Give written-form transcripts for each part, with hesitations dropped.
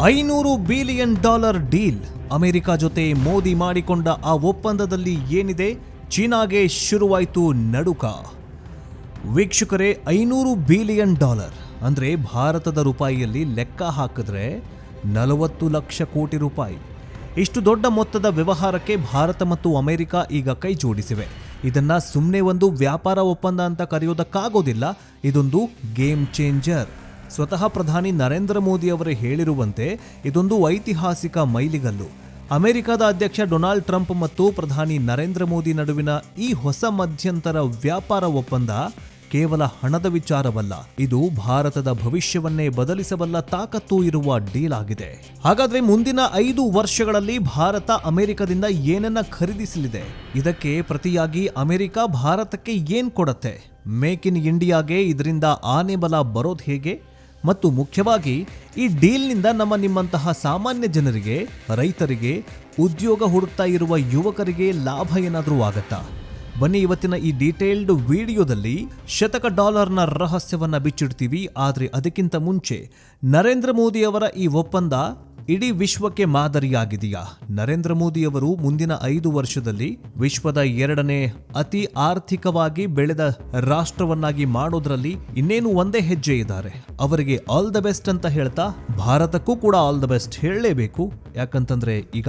$500 billion deal. America ಜೊತೆ ಮೋದಿ ಮಾಡಿಕೊಂಡ ಆ ಒಪ್ಪಂದದಲ್ಲಿ ಏನಿದೆ? ಚೀನಾಗೆ ಶುರುವಾಯಿತು ನಡುಕ. ವೀಕ್ಷಕರೇ, $500 ಬಿಲಿಯನ್ ಅಂದರೆ ಭಾರತದ ರೂಪಾಯಿಯಲ್ಲಿ ಲೆಕ್ಕ ಹಾಕಿದ್ರೆ 40 ಲಕ್ಷ ಕೋಟಿ ರೂಪಾಯಿ. ಇಷ್ಟು ದೊಡ್ಡ ಮೊತ್ತದ ವ್ಯವಹಾರಕ್ಕೆ ಭಾರತ ಮತ್ತು ಅಮೆರಿಕ ಈಗ ಕೈ ಜೋಡಿಸಿವೆ. ಇದನ್ನ ಸುಮ್ಮನೆ ಒಂದು ವ್ಯಾಪಾರ ಒಪ್ಪಂದ ಅಂತ ಕರೆಯೋದಕ್ಕಾಗೋದಿಲ್ಲ. ಇದೊಂದು ಗೇಮ್ ಚೇಂಜರ್. ಸ್ವತಃ ಪ್ರಧಾನಿ ನರೇಂದ್ರ ಮೋದಿ ಅವರೇ ಹೇಳಿರುವಂತೆ ಇದೊಂದು ಐತಿಹಾಸಿಕ ಮೈಲಿಗಲ್ಲು. ಅಮೆರಿಕದ ಅಧ್ಯಕ್ಷ ಡೊನಾಲ್ಡ್ ಟ್ರಂಪ್ ಮತ್ತು ಪ್ರಧಾನಿ ನರೇಂದ್ರ ಮೋದಿ ನಡುವಿನ ಈ ಹೊಸ ಮಧ್ಯಂತರ ವ್ಯಾಪಾರ ಒಪ್ಪಂದ ಕೇವಲ ಹಣದ ವಿಚಾರವಲ್ಲ, ಇದು ಭಾರತದ ಭವಿಷ್ಯವನ್ನೇ ಬದಲಿಸಬಲ್ಲ ತಾಕತ್ತು ಇರುವ ಡೀಲ್ ಆಗಿದೆ. ಹಾಗಾದ್ರೆ ಮುಂದಿನ 5 ವರ್ಷಗಳಲ್ಲಿ ಭಾರತ ಅಮೆರಿಕದಿಂದ ಏನನ್ನ ಖರೀದಿಸಲಿದೆ? ಇದಕ್ಕೆ ಪ್ರತಿಯಾಗಿ ಅಮೆರಿಕ ಭಾರತಕ್ಕೆ ಏನ್ ಕೊಡತ್ತೆ? ಮೇಕ್ ಇನ್ ಇಂಡಿಯಾಗೆ ಇದರಿಂದ ಆನೆ ಬಲ ಬರೋದು ಹೇಗೆ? ಮತ್ತು ಮುಖ್ಯವಾಗಿ ಈ ಡೀಲ್ನಿಂದ ನಿಮ್ಮಂತಹ ಸಾಮಾನ್ಯ ಜನರಿಗೆ, ರೈತರಿಗೆ, ಉದ್ಯೋಗ ಹುಡುಕ್ತಾ ಇರುವ ಯುವಕರಿಗೆ ಲಾಭ ಏನಾದರೂ ಆಗತ್ತಾ? ಬನ್ನಿ, ಇವತ್ತಿನ ಈ ಡೀಟೇಲ್ಡ್ ವಿಡಿಯೋದಲ್ಲಿ $100 ರಹಸ್ಯವನ್ನ ಬಿಚ್ಚಿಡ್ತೀವಿ. ಆದರೆ ಅದಕ್ಕಿಂತ ಮುಂಚೆ ನರೇಂದ್ರ ಮೋದಿ ಅವರ ಈ ಒಪ್ಪಂದ ಇಡೀ ವಿಶ್ವಕ್ಕೆ ಮಾದರಿಯಾಗಿದೆಯಾ? ನರೇಂದ್ರ ಮೋದಿ ಅವರು ಮುಂದಿನ 5 ವರ್ಷದಲ್ಲಿ ವಿಶ್ವದ 2ನೇ ಅತಿ ಆರ್ಥಿಕವಾಗಿ ಬೆಳೆದ ರಾಷ್ಟ್ರವನ್ನಾಗಿ ಮಾಡೋದ್ರಲ್ಲಿ ಇನ್ನೇನು ಒಂದೇ ಹೆಜ್ಜೆ ಇದ್ದಾರೆ. ಅವರಿಗೆ ಆಲ್ ದ ಬೆಸ್ಟ್ ಅಂತ ಹೇಳ್ತಾ ಭಾರತಕ್ಕೂ ಕೂಡ ಆಲ್ ದ ಬೆಸ್ಟ್ ಹೇಳಲೇಬೇಕು. ಯಾಕಂತಂದ್ರೆ ಈಗ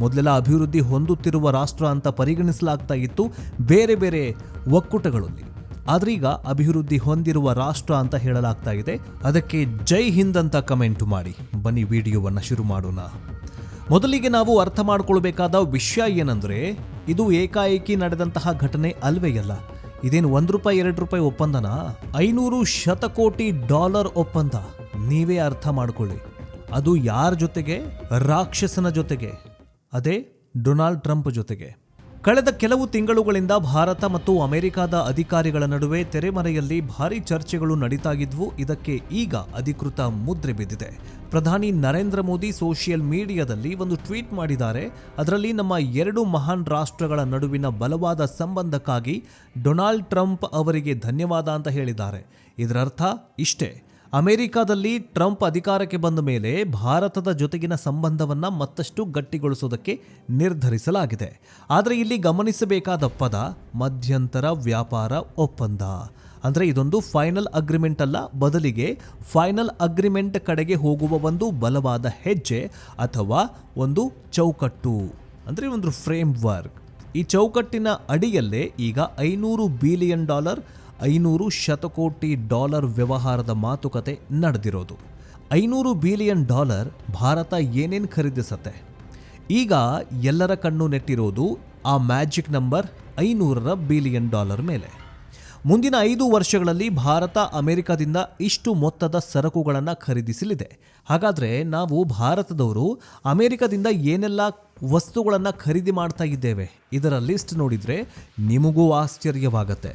ಮೊದಲೆಲ್ಲ ಅಭಿವೃದ್ಧಿ ಹೊಂದುತ್ತಿರುವ ರಾಷ್ಟ್ರ ಅಂತ ಪರಿಗಣಿಸಲಾಗ್ತಾ ಇತ್ತು ಬೇರೆ ಬೇರೆ ಒಕ್ಕೂಟಗಳಲ್ಲಿ. ಆದ್ರೆ ಈಗ ಅಭಿವೃದ್ಧಿ ಹೊಂದಿರುವ ರಾಷ್ಟ್ರ ಅಂತ ಹೇಳಲಾಗ್ತಾ ಇದೆ. ಅದಕ್ಕೆ ಜೈ ಹಿಂದ್ ಅಂತ ಕಮೆಂಟ್ ಮಾಡಿ. ಬನ್ನಿ ವಿಡಿಯೋವನ್ನ ಶುರು ಮಾಡೋಣ. ಮೊದಲಿಗೆ ನಾವು ಅರ್ಥ ಮಾಡ್ಕೊಳ್ಬೇಕಾದ ವಿಷಯ ಏನಂದ್ರೆ, ಇದು ಏಕಾಏಕಿ ನಡೆದಂತಹ ಘಟನೆ ಅಲ್ವೇ ಅಲ್ಲ. ಇದೇನು $1 $2 ಒಪ್ಪಂದನಾ? $500 ಶತಕೋಟಿ ಒಪ್ಪಂದ. ನೀವೇ ಅರ್ಥ ಮಾಡ್ಕೊಳ್ಳಿ. ಅದು ಯಾರ ಜೊತೆಗೆ? ರಾಕ್ಷಸನ ಜೊತೆಗೆ, ಅದೇ ಡೊನಾಲ್ಡ್ ಟ್ರಂಪ್ ಜೊತೆಗೆ. ಕಳೆದ ಕೆಲವು ತಿಂಗಳುಗಳಿಂದ ಭಾರತ ಮತ್ತು ಅಮೆರಿಕದ ಅಧಿಕಾರಿಗಳ ನಡುವೆ ತೆರೆಮರೆಯಲ್ಲಿ ಭಾರಿ ಚರ್ಚೆಗಳು ನಡೀತಾ ಇದ್ವು. ಇದಕ್ಕೆ ಈಗ ಅಧಿಕೃತ ಮುದ್ರೆ ಬಿದ್ದಿದೆ. ಪ್ರಧಾನಿ ನರೇಂದ್ರ ಮೋದಿ ಸೋಷಿಯಲ್ ಮೀಡಿಯಾದಲ್ಲಿ ಒಂದು ಟ್ವೀಟ್ ಮಾಡಿದ್ದಾರೆ. ಅದರಲ್ಲಿ ನಮ್ಮ 2 ಮಹಾನ್ ರಾಷ್ಟ್ರಗಳ ನಡುವಿನ ಬಲವಾದ ಸಂಬಂಧಕ್ಕಾಗಿ ಡೊನಾಲ್ಡ್ ಟ್ರಂಪ್ ಅವರಿಗೆ ಧನ್ಯವಾದ ಅಂತ ಹೇಳಿದ್ದಾರೆ. ಇದರರ್ಥ ಇಷ್ಟೇ: ಅಮೆರಿಕದಲ್ಲಿ ಟ್ರಂಪ್ ಅಧಿಕಾರಕ್ಕೆ ಬಂದ ಮೇಲೆ ಭಾರತದ ಜೊತೆಗಿನ ಸಂಬಂಧವನ್ನ ಮತ್ತಷ್ಟು ಗಟ್ಟಿಗೊಳಿಸೋದಕ್ಕೆ ನಿರ್ಧರಿಸಲಾಗಿದೆ. ಆದರೆ ಇಲ್ಲಿ ಗಮನಿಸಬೇಕಾದ ಪದ ಮಧ್ಯಂತರ ವ್ಯಾಪಾರ ಒಪ್ಪಂದ. ಅಂದರೆ ಇದೊಂದು ಫೈನಲ್ ಅಗ್ರಿಮೆಂಟ್ ಅಲ್ಲ, ಬದಲಿಗೆ ಫೈನಲ್ ಅಗ್ರಿಮೆಂಟ್ ಕಡೆಗೆ ಹೋಗುವ ಒಂದು ಬಲವಾದ ಹೆಜ್ಜೆ ಅಥವಾ ಒಂದು ಚೌಕಟ್ಟು, ಅಂದರೆ ಒಂದು ಫ್ರೇಮ್ ವರ್ಕ್. ಈ ಚೌಕಟ್ಟಿನ ಅಡಿಯಲ್ಲೇ ಈಗ $500 ಬಿಲಿಯನ್ $500 ಶತಕೋಟಿ ವ್ಯವಹಾರದ ಮಾತುಕತೆ ನಡೆದಿರೋದು. $500 ಬಿಲಿಯನ್ ಭಾರತ ಏನೇನು ಖರೀದಿಸತ್ತೆ? ಈಗ ಎಲ್ಲರ ಕಣ್ಣು ನೆಟ್ಟಿರೋದು ಆ ಮ್ಯಾಜಿಕ್ ನಂಬರ್ $500 ಬಿಲಿಯನ್ ಮೇಲೆ. ಮುಂದಿನ 5 ವರ್ಷಗಳಲ್ಲಿ ಭಾರತ ಅಮೆರಿಕದಿಂದ ಇಷ್ಟು ಮೊತ್ತದ ಸರಕುಗಳನ್ನು ಖರೀದಿಸಲಿದೆ. ಹಾಗಾದರೆ ನಾವು ಭಾರತದವರು ಅಮೆರಿಕದಿಂದ ಏನೆಲ್ಲ ವಸ್ತುಗಳನ್ನು ಖರೀದಿ ಮಾಡ್ತಾ ಇದ್ದೇವೆ? ಇದರ ಲಿಸ್ಟ್ ನೋಡಿದರೆ ನಿಮಗೂ ಆಶ್ಚರ್ಯವಾಗತ್ತೆ.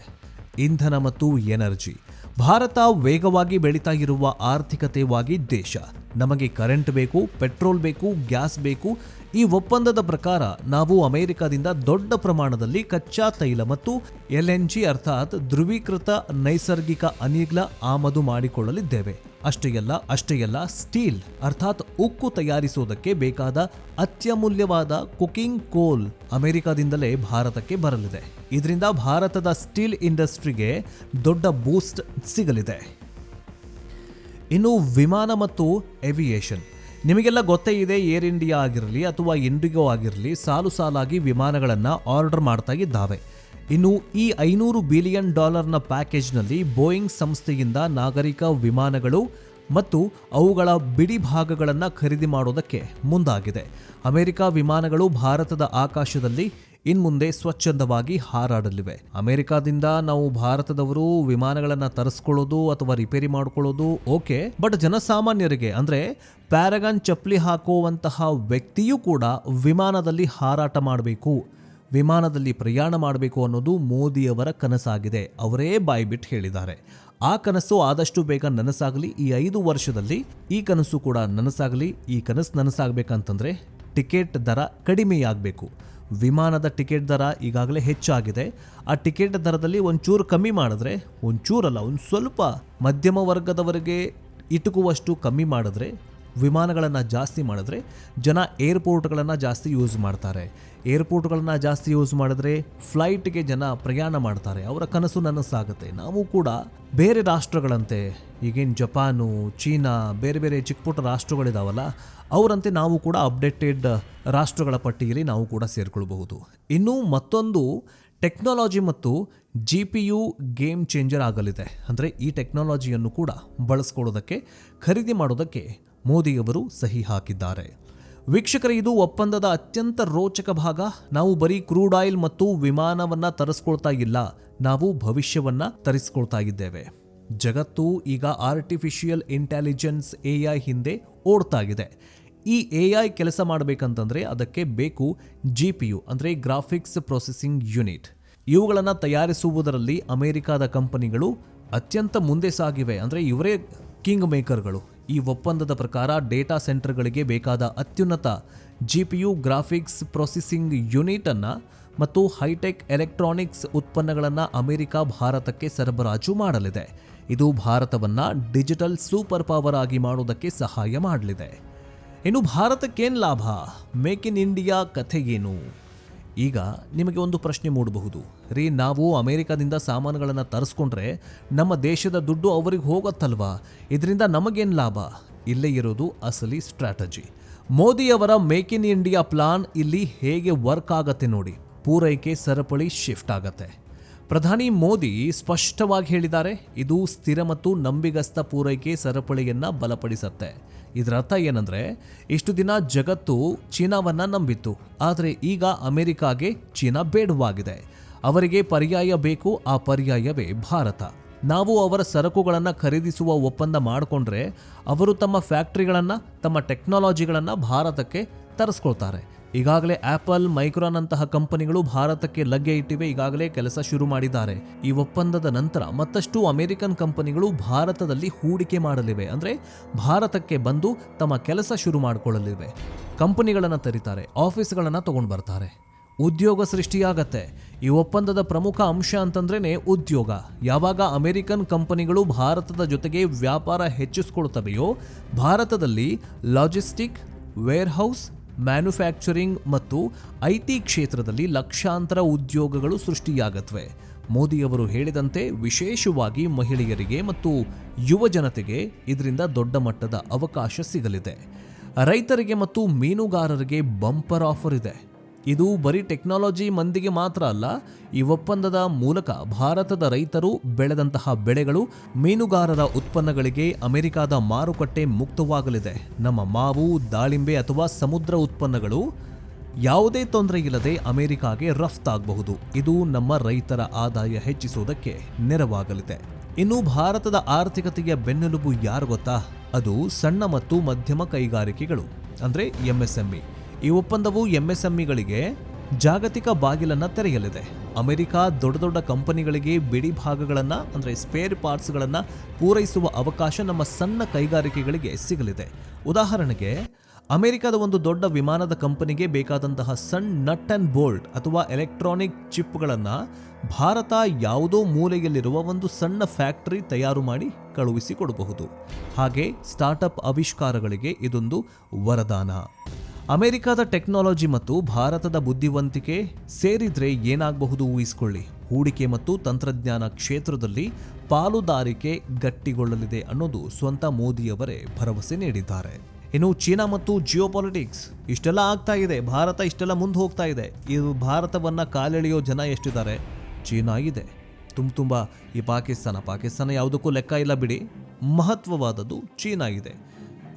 ಇಂಧನ ಮತ್ತು ಎನರ್ಜಿ. ಭಾರತ ವೇಗವಾಗಿ ಬೆಳೀತಾ ಇರುವ ಆರ್ಥಿಕತೆವಾಗಿ ದೇಶ. ನಮಗೆ ಕರೆಂಟ್ ಬೇಕು, ಪೆಟ್ರೋಲ್ ಬೇಕು, ಗ್ಯಾಸ್ ಬೇಕು. ಈ ಒಪ್ಪಂದದ ಪ್ರಕಾರ ನಾವು ಅಮೆರಿಕದಿಂದ ದೊಡ್ಡ ಪ್ರಮಾಣದಲ್ಲಿ ಕಚ್ಚಾ ತೈಲ ಮತ್ತು LNG ಅರ್ಥಾತ್ ಧ್ರುವೀಕೃತ ನೈಸರ್ಗಿಕ ಅನಿಲ ಆಮದು ಮಾಡಿಕೊಳ್ಳಲಿದ್ದೇವೆ. ಅಷ್ಟೇ ಅಲ್ಲ, ಸ್ಟೀಲ್ ಅರ್ಥಾತ್ ಉಕ್ಕು ತಯಾರಿಸುವುದಕ್ಕೆ ಬೇಕಾದ ಅತ್ಯಮೂಲ್ಯವಾದ ಕುಕಿಂಗ್ ಕೋಲ್ ಅಮೆರಿಕದಿಂದಲೇ ಭಾರತಕ್ಕೆ ಬರಲಿದೆ. ಇದರಿಂದ ಭಾರತದ ಸ್ಟೀಲ್ ಇಂಡಸ್ಟ್ರಿಗೆ ದೊಡ್ಡ ಬೂಸ್ಟ್ ಸಿಗಲಿದೆ. ಇನ್ನು ವಿಮಾನ ಮತ್ತು ಏವಿಯೇಷನ್. ನಿಮಗೆಲ್ಲ ಗೊತ್ತೇ ಇದೆ, ಏರ್ ಇಂಡಿಯಾ ಆಗಿರಲಿ ಅಥವಾ ಇಂಡಿಗೋ ಆಗಿರಲಿ ಸಾಲಾಗಿ ವಿಮಾನಗಳನ್ನು ಆರ್ಡರ್ ಮಾಡ್ತಾ ಇದ್ದಾವೆ. ಇನ್ನು ಈ $500 ಬಿಲಿಯನ್ ಪ್ಯಾಕೇಜ್ನಲ್ಲಿ ಬೋಯಿಂಗ್ ಸಂಸ್ಥೆಯಿಂದ ನಾಗರಿಕ ವಿಮಾನಗಳು ಮತ್ತು ಅವುಗಳ ಬಿಡಿ ಭಾಗಗಳನ್ನು ಖರೀದಿ ಮಾಡೋದಕ್ಕೆ ಮುಂದಾಗಿದೆ. ಅಮೆರಿಕ ವಿಮಾನಗಳು ಭಾರತದ ಆಕಾಶದಲ್ಲಿ ಇನ್ಮುಂದೆ ಸ್ವಚ್ಛಂದವಾಗಿ ಹಾರಾಡಲಿವೆ. ಅಮೆರಿಕದಿಂದ ನಾವು ಭಾರತದವರು ವಿಮಾನಗಳನ್ನು ತರಿಸ್ಕೊಳ್ಳೋದು ಅಥವಾ ರಿಪೇರಿ ಮಾಡ್ಕೊಳ್ಳೋದು ಓಕೆ, ಬಟ್ ಜನಸಾಮಾನ್ಯರಿಗೆ ಅಂದರೆ ಪ್ಯಾರಗಾನ್ ಚಪ್ಪಲಿ ಹಾಕುವಂತಹ ವ್ಯಕ್ತಿಯೂ ಕೂಡ ವಿಮಾನದಲ್ಲಿ ಹಾರಾಟ ಮಾಡಬೇಕು, ವಿಮಾನದಲ್ಲಿ ಪ್ರಯಾಣ ಮಾಡಬೇಕು ಅನ್ನೋದು ಮೋದಿಯವರ ಕನಸಾಗಿದೆ. ಅವರೇ ಬಾಯ್ಬಿಟ್ಟು ಹೇಳಿದ್ದಾರೆ. ಆ ಕನಸು ಆದಷ್ಟು ಬೇಗ ನನಸಾಗಲಿ. ಈ 5 ವರ್ಷದಲ್ಲಿ ಈ ಕನಸು ಕೂಡ ನನಸಾಗಲಿ. ಈ ಕನಸು ನನಸಾಗಬೇಕಂತಂದ್ರೆ ಟಿಕೆಟ್ ದರ ಕಡಿಮೆಯಾಗಬೇಕು. ವಿಮಾನದ ಟಿಕೆಟ್ ದರ ಈಗಾಗಲೇ ಹೆಚ್ಚಾಗಿದೆ. ಆ ಟಿಕೆಟ್ ದರದಲ್ಲಿ ಒಂಚೂರು ಕಮ್ಮಿ ಮಾಡಿದ್ರೆ, ಒಂಚೂರಲ್ಲ ಒಂದು ಸ್ವಲ್ಪ ಮಧ್ಯಮ ವರ್ಗದವರಿಗೆ ಇಟುಕುವಷ್ಟು ಕಮ್ಮಿ ಮಾಡಿದ್ರೆ, ವಿಮಾನಗಳನ್ನು ಜಾಸ್ತಿ ಮಾಡಿದ್ರೆ ಜನ ಏರ್ಪೋರ್ಟ್ಗಳನ್ನು ಜಾಸ್ತಿ ಯೂಸ್ ಮಾಡ್ತಾರೆ. ಏರ್ಪೋರ್ಟ್ಗಳನ್ನು ಜಾಸ್ತಿ ಯೂಸ್ ಮಾಡಿದ್ರೆ ಫ್ಲೈಟ್ಗೆ ಜನ ಪ್ರಯಾಣ ಮಾಡ್ತಾರೆ. ಅವರ ಕನಸು ನನಸಾಗುತ್ತೆ. ನಾವು ಕೂಡ ಬೇರೆ ರಾಷ್ಟ್ರಗಳಂತೆ, ಈಗೇನು ಜಪಾನು, ಚೀನಾ, ಬೇರೆ ಬೇರೆ ಚಿಕ್ಕ ಪುಟ್ಟ ರಾಷ್ಟ್ರಗಳಿದಾವಲ್ಲ, ಅವರಂತೆ ನಾವು ಕೂಡ ಅಪ್ಡೇಟೆಡ್ ರಾಷ್ಟ್ರಗಳ ಪಟ್ಟಿಯಲ್ಲಿ ನಾವು ಕೂಡ ಸೇರಿಕೊಳ್ಬಹುದು. ಇನ್ನು ಮತ್ತೊಂದು ಟೆಕ್ನಾಲಜಿ ಮತ್ತು GPU ಗೇಮ್ ಚೇಂಜರ್ ಆಗಲಿದೆ. ಅಂದರೆ ಈ ಟೆಕ್ನಾಲಜಿಯನ್ನು ಕೂಡ ಬಳಸ್ಕೊಳ್ಳೋದಕ್ಕೆ, ಖರೀದಿ ಮಾಡೋದಕ್ಕೆ ಮೋದಿಯವರು ಸಹಿ ಹಾಕಿದ್ದಾರೆ. ವೀಕ್ಷಕರೇ, ಇದು ಒಪ್ಪಂದದ ಅತ್ಯಂತ ರೋಚಕ ಭಾಗ. ನಾವು ಬರೀ ಕ್ರೂಡ್ ಆಯಿಲ್ ಮತ್ತು ವಿಮಾನವನ್ನು ತರಿಸ್ಕೊಳ್ತಾ ಇಲ್ಲ, ನಾವು ಭವಿಷ್ಯವನ್ನು ತರಿಸ್ಕೊಳ್ತಾ ಇದ್ದೇವೆ. ಜಗತ್ತು ಈಗ ಆರ್ಟಿಫಿಷಿಯಲ್ ಇಂಟೆಲಿಜೆನ್ಸ್ AI ಹಿಂದೆ ಓಡ್ತಾ ಇದೆ. ಈ AI ಕೆಲಸ ಮಾಡಬೇಕಂತಂದರೆ ಅದಕ್ಕೆ ಬೇಕು GPU ಅಂದರೆ ಗ್ರಾಫಿಕ್ಸ್ ಪ್ರೊಸೆಸಿಂಗ್ ಯೂನಿಟ್. ಇವುಗಳನ್ನು ತಯಾರಿಸುವುದರಲ್ಲಿ ಅಮೆರಿಕಾದ ಕಂಪನಿಗಳು ಅತ್ಯಂತ ಮುಂದೆ ಸಾಗಿವೆ. ಅಂದರೆ ಇವರೇ ಕಿಂಗ್ ಮೇಕರ್ಗಳು. ಈ ಒಪ್ಪಂದದ ಪ್ರಕಾರ ಡೇಟಾ ಸೆಂಟರ್ಗಳಿಗೆ ಬೇಕಾದ ಅತ್ಯುನ್ನತ GPU ಗ್ರಾಫಿಕ್ಸ್ ಪ್ರೊಸೆಸಿಂಗ್ ಯೂನಿಟನ್ನು ಮತ್ತು ಹೈಟೆಕ್ ಎಲೆಕ್ಟ್ರಾನಿಕ್ಸ್ ಉತ್ಪನ್ನಗಳನ್ನು ಅಮೆರಿಕ ಭಾರತಕ್ಕೆ ಸರಬರಾಜು ಮಾಡಲಿದೆ. ಇದು ಭಾರತವನ್ನು ಡಿಜಿಟಲ್ ಸೂಪರ್ ಪವರ್ ಆಗಿ ಮಾಡೋದಕ್ಕೆ ಸಹಾಯ ಮಾಡಲಿದೆ. ಇನ್ನು ಭಾರತಕ್ಕೇನು ಲಾಭ? ಮೇಕ್ ಇನ್ ಇಂಡಿಯಾ ಕಥೆ ಏನು? ಈಗ ನಿಮಗೆ ಒಂದು ಪ್ರಶ್ನೆ ಮೂಡಬಹುದು, ರೀ, ನಾವು ಅಮೆರಿಕದಿಂದ ಸಾಮಾನುಗಳನ್ನು ತರಿಸ್ಕೊಂಡ್ರೆ ನಮ್ಮ ದೇಶದ ದುಡ್ಡು ಅವರಿಗೆ ಹೋಗುತ್ತಲ್ವಾ, ಇದರಿಂದ ನಮಗೇನು ಲಾಭ? ಇಲ್ಲೇ ಇರೋದು ಅಸಲಿ ಸ್ಟ್ರಾಟಜಿ. ಮೋದಿಯವರ ಮೇಕ್ ಇನ್ ಇಂಡಿಯಾ ಪ್ಲಾನ್ ಇಲ್ಲಿ ಹೇಗೆ ವರ್ಕ್ ಆಗತ್ತೆ ನೋಡಿ. ಪೂರೈಕೆ ಸರಪಳಿ ಶಿಫ್ಟ್ ಆಗತ್ತೆ. ಪ್ರಧಾನಿ ಮೋದಿ ಸ್ಪಷ್ಟವಾಗಿ ಹೇಳಿದ್ದಾರೆ, ಇದು ಸ್ಥಿರ ಮತ್ತು ನಂಬಿಗಸ್ತ ಪೂರೈಕೆ ಸರಪಳಿಯನ್ನು ಬಲಪಡಿಸುತ್ತೆ. ಇದರ ಅರ್ಥ ಏನಂದ್ರೆ, ಇಷ್ಟು ದಿನ ಜಗತ್ತು ಚೀನಾವನ್ನ ನಂಬಿತ್ತು, ಆದರೆ ಈಗ ಅಮೆರಿಕಾಗೆ ಚೀನಾ ಬೇಡವಾಗಿದೆ. ಅವರಿಗೆ ಪರ್ಯಾಯ ಬೇಕು, ಆ ಪರ್ಯಾಯವೇ ಭಾರತ. ನಾವು ಅವರ ಸರಕುಗಳನ್ನು ಖರೀದಿಸುವ ಒಪ್ಪಂದ ಮಾಡಿಕೊಂಡ್ರೆ ಅವರು ತಮ್ಮ ಫ್ಯಾಕ್ಟರಿಗಳನ್ನು, ತಮ್ಮ ಟೆಕ್ನಾಲಜಿಗಳನ್ನು ಭಾರತಕ್ಕೆ ತರಿಸ್ಕೊಳ್ತಾರೆ. ಈಗಾಗಲೇ ಆಪಲ್, ಮೈಕ್ರಾನ್ ಅಂತಹ ಕಂಪನಿಗಳು ಭಾರತಕ್ಕೆ ಲಗ್ಗೆ ಇಟ್ಟಿವೆ, ಈಗಾಗಲೇ ಕೆಲಸ ಶುರು ಮಾಡಿದ್ದಾರೆ. ಈ ಒಪ್ಪಂದದ ನಂತರ ಮತ್ತಷ್ಟು ಅಮೆರಿಕನ್ ಕಂಪನಿಗಳು ಭಾರತದಲ್ಲಿ ಹೂಡಿಕೆ ಮಾಡಲಿವೆ. ಅಂದರೆ ಭಾರತಕ್ಕೆ ಬಂದು ತಮ್ಮ ಕೆಲಸ ಶುರು ಮಾಡಿಕೊಳ್ಳಲಿವೆ. ಕಂಪನಿಗಳನ್ನು ತರಿತಾರೆ, ಆಫೀಸ್ಗಳನ್ನು ತಗೊಂಡು ಬರ್ತಾರೆ, ಉದ್ಯೋಗ ಸೃಷ್ಟಿಯಾಗತ್ತೆ. ಈ ಒಪ್ಪಂದದ ಪ್ರಮುಖ ಅಂಶ ಅಂತಂದ್ರೇನೆ ಉದ್ಯೋಗ. ಯಾವಾಗ ಅಮೆರಿಕನ್ ಕಂಪನಿಗಳು ಭಾರತದ ಜೊತೆಗೆ ವ್ಯಾಪಾರ ಹೆಚ್ಚಿಸಿಕೊಳ್ತವೆಯೋ, ಭಾರತದಲ್ಲಿ ಲಾಜಿಸ್ಟಿಕ್, ವೇರ್ಹೌಸ್, ಮ್ಯಾನುಫ್ಯಾಕ್ಚರಿಂಗ್ ಮತ್ತು IT ಕ್ಷೇತ್ರದಲ್ಲಿ ಲಕ್ಷಾಂತರ ಉದ್ಯೋಗಗಳು ಸೃಷ್ಟಿಯಾಗತ್ವೆ. ಮೋದಿಯವರು ಹೇಳಿದಂತೆ ವಿಶೇಷವಾಗಿ ಮಹಿಳೆಯರಿಗೆ ಮತ್ತು ಯುವ ಜನತೆಗೆ ಇದರಿಂದ ದೊಡ್ಡ ಮಟ್ಟದ ಅವಕಾಶ ಸಿಗಲಿದೆ. ರೈತರಿಗೆ ಮತ್ತು ಮೀನುಗಾರರಿಗೆ ಬಂಪರ್ ಆಫರ್ ಇದೆ. ಇದು ಬರೀ ಟೆಕ್ನಾಲಜಿ ಮಂದಿಗೆ ಮಾತ್ರ ಅಲ್ಲ. ಈ ಒಪ್ಪಂದದ ಮೂಲಕ ಭಾರತದ ರೈತರು ಬೆಳೆದಂತಹ ಬೆಳೆಗಳು, ಮೀನುಗಾರರ ಉತ್ಪನ್ನಗಳಿಗೆ ಅಮೆರಿಕದ ಮಾರುಕಟ್ಟೆ ಮುಕ್ತವಾಗಲಿದೆ. ನಮ್ಮ ಮಾವು, ದಾಳಿಂಬೆ ಅಥವಾ ಸಮುದ್ರ ಉತ್ಪನ್ನಗಳು ಯಾವುದೇ ತೊಂದರೆ ಇಲ್ಲದೆ ಅಮೆರಿಕಾಗೆ ರಫ್ತಾಗಬಹುದು. ಇದು ನಮ್ಮ ರೈತರ ಆದಾಯ ಹೆಚ್ಚಿಸುವುದಕ್ಕೆ ನೆರವಾಗಲಿದೆ. ಇನ್ನು ಭಾರತದ ಆರ್ಥಿಕತೆಯ ಬೆನ್ನೆಲುಬು ಯಾರು ಗೊತ್ತಾ? ಅದು ಸಣ್ಣ ಮತ್ತು ಮಧ್ಯಮ ಕೈಗಾರಿಕೆಗಳು, ಅಂದರೆ MSME. ಈ ಒಪ್ಪಂದವು MSMEಗಳಿಗೆ ಜಾಗತಿಕ ಬಾಗಿಲನ್ನು ತೆರೆಯಲಿದೆ. ಅಮೆರಿಕ ದೊಡ್ಡ ದೊಡ್ಡ ಕಂಪನಿಗಳಿಗೆ ಬಿಡಿ ಭಾಗಗಳನ್ನು, ಅಂದರೆ ಸ್ಪೇರ್ ಪಾರ್ಟ್ಸ್ಗಳನ್ನು ಪೂರೈಸುವ ಅವಕಾಶ ನಮ್ಮ ಸಣ್ಣ ಕೈಗಾರಿಕೆಗಳಿಗೆ ಸಿಗಲಿದೆ. ಉದಾಹರಣೆಗೆ, ಅಮೆರಿಕದ ಒಂದು ದೊಡ್ಡ ವಿಮಾನದ ಕಂಪನಿಗೆ ಬೇಕಾದಂತಹ ಸಣ್ಣ ನಟ್ ಅಂಡ್ ಬೋಲ್ಟ್ ಅಥವಾ ಎಲೆಕ್ಟ್ರಾನಿಕ್ ಚಿಪ್ಗಳನ್ನು ಭಾರತ ಯಾವುದೋ ಮೂಲೆಯಲ್ಲಿರುವ ಒಂದು ಸಣ್ಣ ಫ್ಯಾಕ್ಟರಿ ತಯಾರು ಮಾಡಿ ಕಳುಹಿಸಿಕೊಡಬಹುದು. ಹಾಗೆ ಸ್ಟಾರ್ಟಪ್ ಆವಿಷ್ಕಾರಗಳಿಗೆ ಇದೊಂದು ವರದಾನ. ಅಮೆರಿಕದ ಟೆಕ್ನಾಲಜಿ ಮತ್ತು ಭಾರತದ ಬುದ್ಧಿವಂತಿಕೆ ಸೇರಿದ್ರೆ ಏನಾಗಬಹುದು ಊಹಿಸಿಕೊಳ್ಳಿ. ಹೂಡಿಕೆ ಮತ್ತು ತಂತ್ರಜ್ಞಾನ ಕ್ಷೇತ್ರದಲ್ಲಿ ಪಾಲುದಾರಿಕೆ ಗಟ್ಟಿಗೊಳ್ಳಲಿದೆ ಅನ್ನೋದು ಸ್ವಂತ ಮೋದಿಯವರೇ ಭರವಸೆ ನೀಡಿದ್ದಾರೆ. ಇನ್ನು ಚೀನಾ ಮತ್ತು ಜಿಯೋಪಾಲಿಟಿಕ್ಸ್ ಇಷ್ಟೆಲ್ಲ ಆಗ್ತಾ ಇದೆ, ಭಾರತ ಇಷ್ಟೆಲ್ಲ ಮುಂದೆ ಹೋಗ್ತಾ ಇದೆ. ಇದು ಭಾರತವನ್ನ ಕಾಲೆಳೆಯೋ ಜನ ಎಷ್ಟಿದ್ದಾರೆ? ಚೀನಾ ಇದೆ, ತುಂಬ ಈ ಪಾಕಿಸ್ತಾನ ಯಾವುದಕ್ಕೂ ಲೆಕ್ಕ ಇಲ್ಲ ಬಿಡಿ. ಮಹತ್ವವಾದದ್ದು ಚೀನಾ ಇದೆ.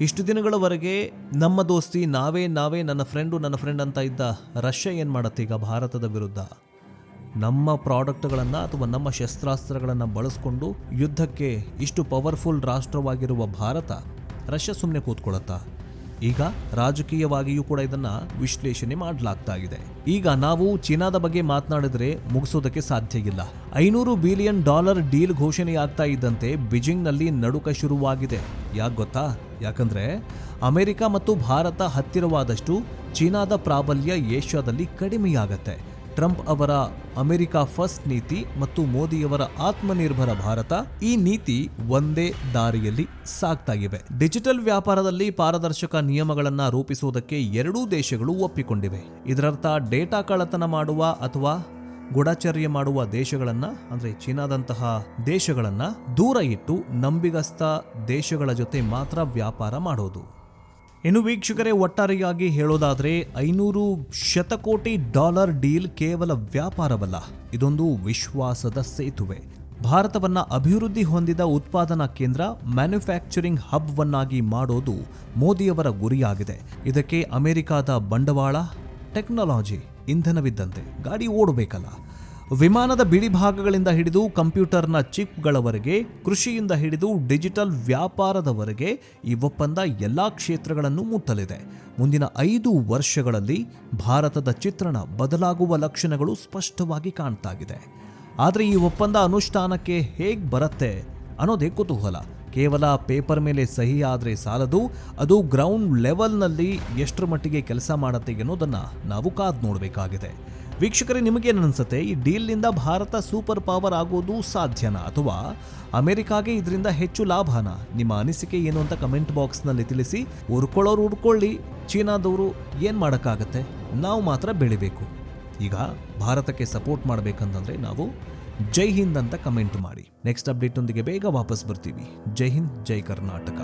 ಇಷ್ಟು ದಿನಗಳವರೆಗೆ ನಮ್ಮ ದೋಸ್ತಿ ನಾವೇ ನನ್ನ ಫ್ರೆಂಡ್ ಅಂತ ಇದ್ದ ರಷ್ಯಾ ಏನು ಮಾಡುತ್ತೆ ಈಗ ಭಾರತದ ವಿರುದ್ಧ? ನಮ್ಮ ಪ್ರಾಡಕ್ಟ್ಗಳನ್ನು ಅಥವಾ ನಮ್ಮ ಶಸ್ತ್ರಾಸ್ತ್ರಗಳನ್ನು ಬಳಸ್ಕೊಂಡು ಯುದ್ಧಕ್ಕೆ ಇಷ್ಟು ಪವರ್ಫುಲ್ ರಾಷ್ಟ್ರವಾಗಿರುವ ಭಾರತ, ರಷ್ಯಾ ಸುಮ್ಮನೆ ಕೂತ್ಕೊಳ್ಳುತ್ತಾ? ಈಗ ರಾಜಕೀಯವಾಗಿಯೂ ಕೂಡ ಇದನ್ನು ವಿಶ್ಲೇಷಣೆ ಮಾಡಲಾಗ್ತಾ ಇದೆ. ಈಗ ನಾವು ಚೀನಾದ ಬಗ್ಗೆ ಮಾತನಾಡಿದ್ರೆ ಮುಗಿಸೋದಕ್ಕೆ ಸಾಧ್ಯ ಇಲ್ಲ. $500 ಬಿಲಿಯನ್ ಡೀಲ್ ಘೋಷಣೆಯಾಗ್ತಾ ಇದ್ದಂತೆ ಬೀಜಿಂಗ್ನಲ್ಲಿ ನಡುಕ ಶುರುವಾಗಿದೆ. ಯಾಕೆ ಗೊತ್ತಾ? ಯಾಕಂದ್ರೆ ಅಮೆರಿಕ ಮತ್ತು ಭಾರತ ಹತ್ತಿರವಾದಷ್ಟು ಚೀನಾದ ಪ್ರಾಬಲ್ಯ ಏಷ್ಯಾದಲ್ಲಿ ಕಡಿಮೆಯಾಗತ್ತೆ. ಟ್ರಂಪ್ ಅವರ ಅಮೆರಿಕ ಫಸ್ಟ್ ನೀತಿ ಮತ್ತು ಮೋದಿಯವರ ಆತ್ಮನಿರ್ಭರ ಭಾರತ ಈ ನೀತಿ ಒಂದೇ ದಾರಿಯಲ್ಲಿ ಸಾಗ್ತಾ ಇವೆ. ಡಿಜಿಟಲ್ ವ್ಯಾಪಾರದಲ್ಲಿ ಪಾರದರ್ಶಕ ನಿಯಮಗಳನ್ನ ರೂಪಿಸುವುದಕ್ಕೆ ಎರಡೂ ದೇಶಗಳು ಒಪ್ಪಿಕೊಂಡಿವೆ. ಇದರರ್ಥ ಡೇಟಾ ಕಳ್ಳತನ ಮಾಡುವ ಅಥವಾ ಗೂಢಚರ್ಯೆ ಮಾಡುವ ದೇಶಗಳನ್ನ ಅಂದ್ರೆ ಚೀನಾದಂತಹ ದೇಶಗಳನ್ನ ದೂರ ಇಟ್ಟು ನಂಬಿಗಸ್ತ ದೇಶಗಳ ಜೊತೆ ಮಾತ್ರ ವ್ಯಾಪಾರ ಮಾಡೋದು. ಇನ್ನು ವೀಕ್ಷಕರೇ, ಒಟ್ಟಾರೆಯಾಗಿ ಹೇಳೋದಾದ್ರೆ 500 ಶತಕೋಟಿ ಡಾಲರ್ ಡೀಲ್ ಕೇವಲ ವ್ಯಾಪಾರವಲ್ಲ, ಇದೊಂದು ವಿಶ್ವಾಸದ ಸೇತುವೆ. ಭಾರತವನ್ನ ಅಭಿವೃದ್ಧಿ ಹೊಂದಿದ ಉತ್ಪಾದನಾ ಕೇಂದ್ರ, ಮ್ಯಾನುಫ್ಯಾಕ್ಚರಿಂಗ್ ಹಬ್ ವನ್ನಾಗಿ ಮಾಡೋದು ಮೋದಿಯವರ ಗುರಿಯಾಗಿದೆ. ಇದಕ್ಕೆ ಅಮೆರಿಕಾದ ಬಂಡವಾಳ, ಟೆಕ್ನಾಲಜಿ, ಇಂಧನವಿದ್ದಂತೆ ಗಾಡಿ ಓಡಬೇಕಲ್ಲ. ವಿಮಾನದ ಬಿಡಿ ಭಾಗಗಳಿಂದ ಹಿಡಿದು ಕಂಪ್ಯೂಟರ್ನ ಚಿಪ್ಗಳವರೆಗೆ, ಕೃಷಿಯಿಂದ ಹಿಡಿದು ಡಿಜಿಟಲ್ ವ್ಯಾಪಾರದವರೆಗೆ ಈ ಒಪ್ಪಂದ ಎಲ್ಲಾ ಕ್ಷೇತ್ರಗಳನ್ನು ಮುಟ್ಟಲಿದೆ. ಮುಂದಿನ 5 ವರ್ಷಗಳಲ್ಲಿ ಭಾರತದ ಚಿತ್ರಣ ಬದಲಾಗುವ ಲಕ್ಷಣಗಳು ಸ್ಪಷ್ಟವಾಗಿ ಕಾಣ್ತಾಗಿದೆ. ಆದರೆ ಈ ಒಪ್ಪಂದ ಅನುಷ್ಠಾನಕ್ಕೆ ಹೇಗೆ ಬರುತ್ತೆ ಅನ್ನೋದೇ ಕುತೂಹಲ. ಕೇವಲ ಪೇಪರ್ ಮೇಲೆ ಸಹಿ ಆದರೆ ಸಾಲದು, ಅದು ಗ್ರೌಂಡ್ ಲೆವೆಲ್ನಲ್ಲಿ ಎಷ್ಟರ ಮಟ್ಟಿಗೆ ಕೆಲಸ ಮಾಡುತ್ತೆ ಅನ್ನೋದನ್ನು ನಾವು ಕಾದು ನೋಡಬೇಕಾಗಿದೆ. ವೀಕ್ಷಕರೇ, ನಿಮಗೇನು ಅನಿಸುತ್ತೆ? ಈ ಡೀಲ್ನಿಂದ ಭಾರತ ಸೂಪರ್ ಪವರ್ ಆಗೋದು ಸಾಧ್ಯನಾ ಅಥವಾ ಅಮೆರಿಕಾಗೆ ಇದರಿಂದ ಹೆಚ್ಚು ಲಾಭನಾ? ನಿಮ್ಮ ಅನಿಸಿಕೆ ಏನು ಅಂತ ಕಮೆಂಟ್ ಬಾಕ್ಸ್ನಲ್ಲಿ ತಿಳಿಸಿ. ಉರ್ಕೊಳ್ಳೋರು ಉರ್ಕೊಳ್ಳಿ, ಚೀನಾದವರು ಏನು ಮಾಡೋಕ್ಕಾಗತ್ತೆ? ನಾವು ಮಾತ್ರ ಬೆಳಿಬೇಕು. ಈಗ ಭಾರತಕ್ಕೆ ಸಪೋರ್ಟ್ ಮಾಡಬೇಕಂತಂದ್ರೆ ನಾವು ಜೈ ಹಿಂದ್ ಅಂತ ಕಮೆಂಟ್ ಮಾಡಿ. ನೆಕ್ಸ್ಟ್ ಅಪ್ಡೇಟ್ ಒಂದಿಗೆ ಬೇಗ ವಾಪಸ್ ಬರ್ತೀವಿ. ಜೈ ಹಿಂದ್, ಜೈ ಕರ್ನಾಟಕ.